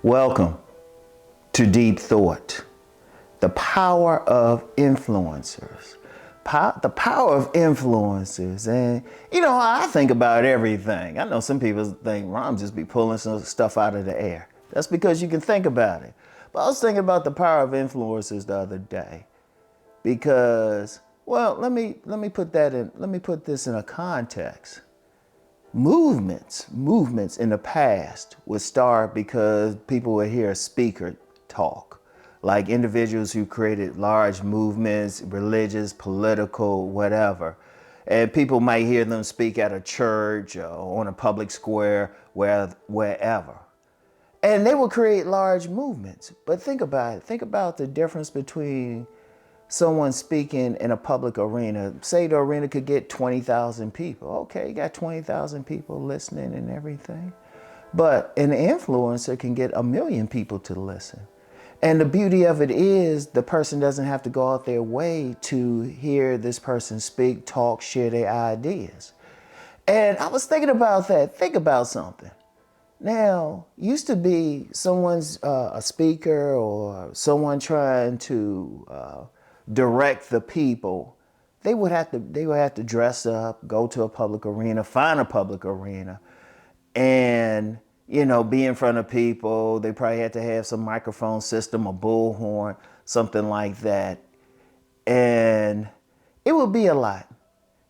Welcome to Deep Thought, the power of influencers. The power of influencers. And you know, I think about everything. I know some people think Rom just be pulling some stuff out of the air. That's because you can think about it. But I was thinking about the power of influencers the other day because, well, let me put this in a context. Movements in the past would start because people would hear a speaker talk, like individuals who created large movements, religious, political, whatever. And people might hear them speak at a church or on a public square, wherever. And they will create large movements. But think about it. Think about the difference between someone speaking in a public arena. Say the arena could get 20,000 people. Okay, you got 20,000 people listening and everything. But an influencer can get 1 million people to listen. And the beauty of it is the person doesn't have to go out their way to hear this person speak, talk, share their ideas. And I was thinking about that. Think about something. Now, used to be someone's a speaker or someone trying to direct the people. They would have to dress up, go to a public arena, find a public arena, and be in front of people. They probably had to have some microphone system, a bullhorn, something like that, and it would be a lot.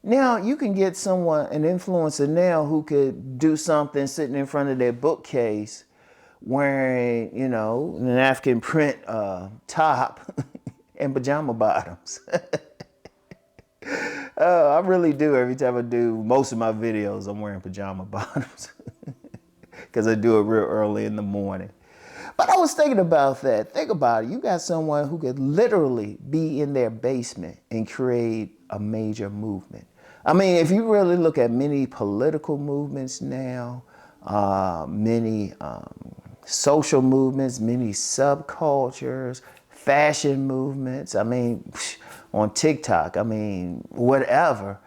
Now you can get an influencer now who could do something sitting in front of their bookcase wearing, an African print top and pajama bottoms. I really do. Every time I do most of my videos, I'm wearing pajama bottoms because I do it real early in the morning. But I was thinking about that. Think about it. You got someone who could literally be in their basement and create a major movement. I mean, if you really look at many political movements now, many social movements, many subcultures, fashion movements, on TikTok, whatever.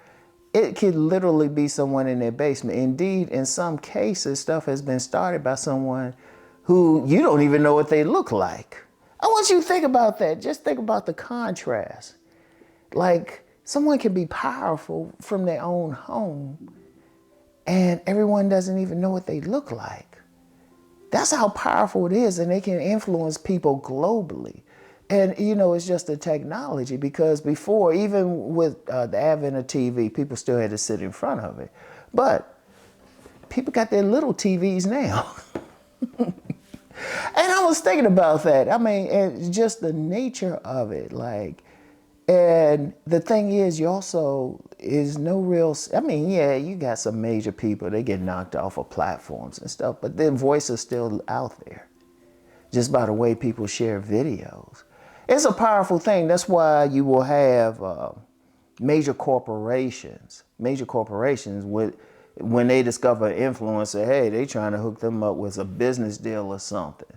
It could literally be someone in their basement. Indeed, in some cases, stuff has been started by someone who you don't even know what they look like. I want you to think about that. Just think about the contrast. Like, someone can be powerful from their own home and everyone doesn't even know what they look like. That's how powerful it is, and they can influence people globally. And, it's just the technology, because before, even with the advent of TV, people still had to sit in front of it. But people got their little TVs now. And I was thinking about that. And just the nature of it. And the thing is, you also is no real, you got some major people, they get knocked off of platforms and stuff, but their voice is still out there just by the way people share videos. It's a powerful thing. That's why you will have major corporations when they discover an influencer, hey, they trying to hook them up with a business deal or something.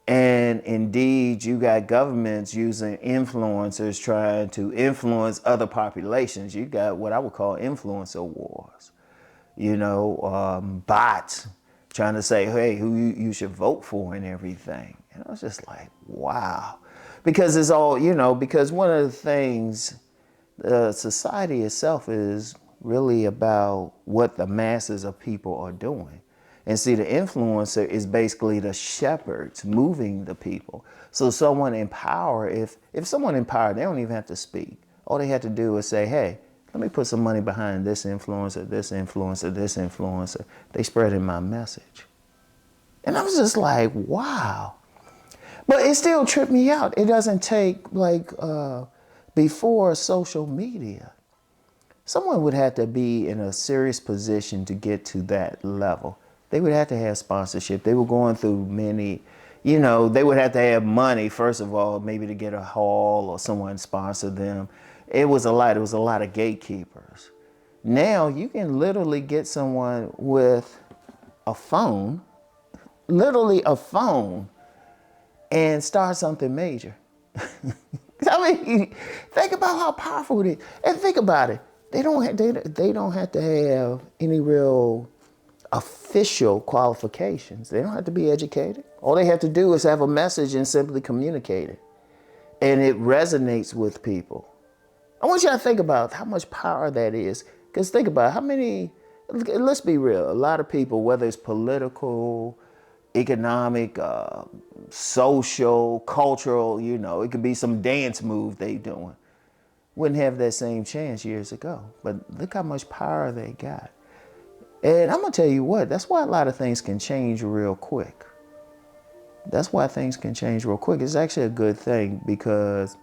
And indeed, you got governments using influencers trying to influence other populations. You got what I would call influencer wars. Bots trying to say, hey, who you should vote for and everything. And I was just like, wow. Because it's all, because one of the things, society itself is really about what the masses of people are doing. And see, the influencer is basically the shepherds moving the people. So someone in power, if someone in power, they don't even have to speak. All they have to do is say, hey, let me put some money behind this influencer, this influencer, this influencer. They spreading my message. And I was just like, wow. But it still tripped me out. It doesn't take, before social media, someone would have to be in a serious position to get to that level. They would have to have sponsorship. They were going through many, they would have to have money, first of all, maybe to get a hall or someone sponsor them. It was a lot of gatekeepers. Now you can literally get someone with a phone, literally a phone, and start something major. Think about how powerful it is. And think about it. They don't have to have any real official qualifications. They don't have to be educated. All they have to do is have a message and simply communicate it. And it resonates with people. I want you to think about how much power that is. Because think about how many, let's be real, a lot of people, whether it's political, economic, social, cultural, it could be some dance move they doing, wouldn't have that same chance years ago. But look how much power they got. And I'm going to tell you what, that's why a lot of things can change real quick. That's why things can change real quick. It's actually a good thing because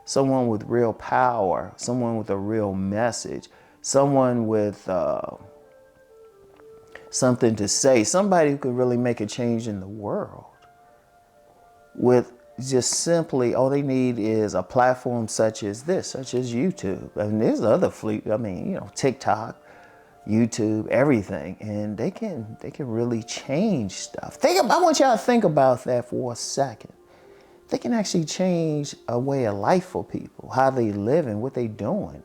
someone with real power, someone with a real message, someone with something to say, somebody who could really make a change in the world with just simply, all they need is a platform such as this, such as YouTube. And there's other TikTok, YouTube, everything, and they can really change stuff. I want y'all to think about that for a second. They can actually change a way of life for people, how they live and what they doing.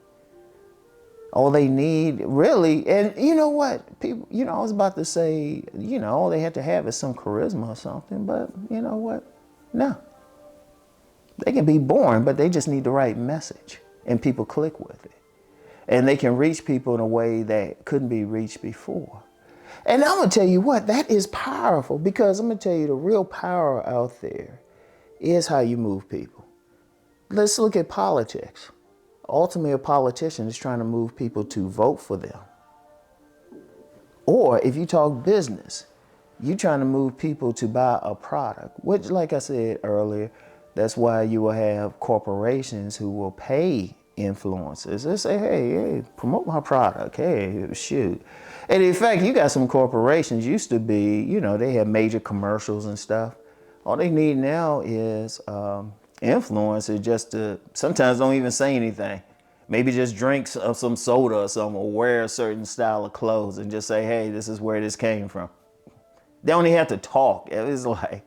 All they need really, and you know what, people, I was about to say, all they have to have is some charisma or something, but you know what? No. They can be boring, but they just need the right message and people click with it. And they can reach people in a way that couldn't be reached before. And I'm going to tell you what, that is powerful because I'm going to tell you the real power out there is how you move people. Let's look at politics. Ultimately, a politician is trying to move people to vote for them. Or if you talk business, you're trying to move people to buy a product, which, like I said earlier, that's why you will have corporations who will pay influencers. They say, hey, promote my product. Hey, shoot. And in fact, you got some corporations used to be, they have major commercials and stuff. All they need now is influencers just to sometimes don't even say anything. Maybe just drink some soda or something or wear a certain style of clothes and just say, hey, this is where this came from. They don't even have to talk. It's like,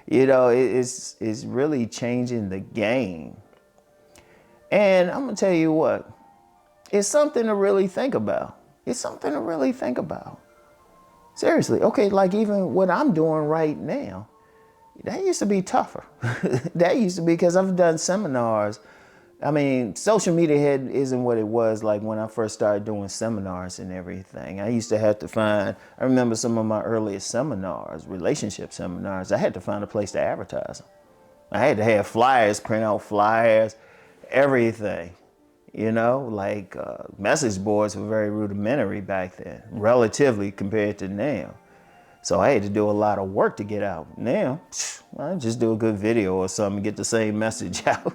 it's really changing the game. And I'm going to tell you what, it's something to really think about. It's something to really think about. Seriously. Okay, like even what I'm doing right now, that used to be tougher. That used to be because I've done seminars. I mean, social media isn't what it was like when I first started doing seminars and everything. I used to have to I remember some of my earliest seminars, relationship seminars, I had to find a place to advertise them. I had to have flyers, print out flyers, everything, message boards were very rudimentary back then, relatively compared to now. So I had to do a lot of work to get out. Now, I just do a good video or something, get the same message out.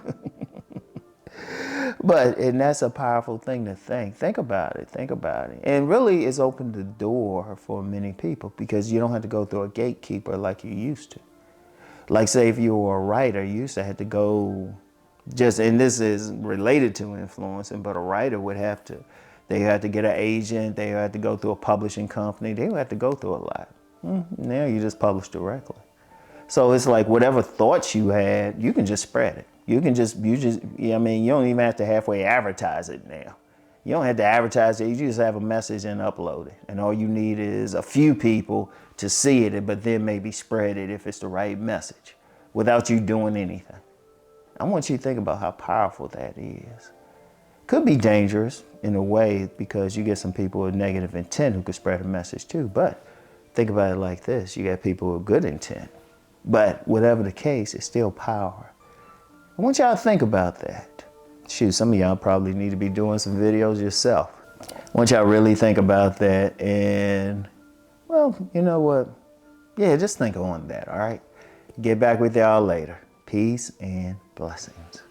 And that's a powerful thing to think about it. And really it's opened the door for many people because you don't have to go through a gatekeeper like you used to. Like say if you were a writer, you used to have to go and this is related to influencing, but a writer they had to get an agent, they had to go through a publishing company, they would have to go through a lot. Now you just publish directly. So it's like whatever thoughts you had, you can just spread it. You don't even have to halfway advertise it now. You don't have to advertise it, you just have a message and upload it. And all you need is a few people to see it, but then maybe spread it if it's the right message without you doing anything. I want you to think about how powerful that is. Could be dangerous in a way because you get some people with negative intent who could spread a message too. But think about it like this. You got people with good intent. But whatever the case, it's still power. I want y'all to think about that. Shoot, some of y'all probably need to be doing some videos yourself. I want y'all to really think about that. And, well, you know what? Yeah, just think on that, all right? Get back with y'all later. Peace and blessings.